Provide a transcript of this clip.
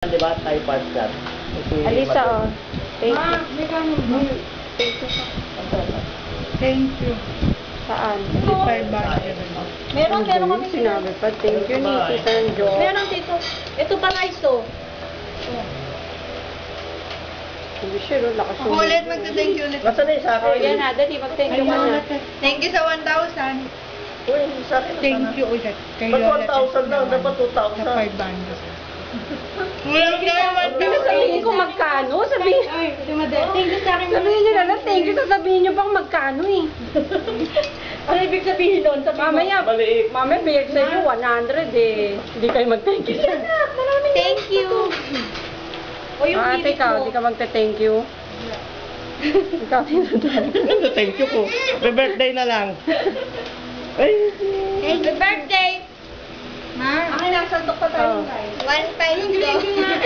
Di ba? Tayo partner. Alisa, oh. Thank you. may ganun ba? Thank you. Saan? Meron kami. Sinabi pa, thank you ni Tita Jo. Meron dito. Ito pa guys, to. Hindi sure, lakas yung... Ulit, magta-thank you ulit. Nasaan na yung sa Oh, akin? yan na, dali, mag-thank you ka na. Thank you sa 1,000. Uy, sa akin. Thank you ulit. Kay Ba't Lola 1,000 lang? Dapat 2,000. Sa 500. Walang naman. Hindi na sabihin ko magkano, sabihin... Thank you sa akin. Sabihin nyo na lang, thank you, sasabihin nyo pang magkano eh. Ano ibig sabihin doon? Mamaya, Maliit. mamaya bigay ko sa inyo 100 eh. Hindi kayo mag-thank you. Thank you. O yung Ate, pilit ikaw, mo. hindi ka mag-thank you. Ikaw, Ano, thank you po. May birthday na lang. Ay, Happy birthday. Ma, Akin na, sandok pa tayo Oh. guys. 1,500.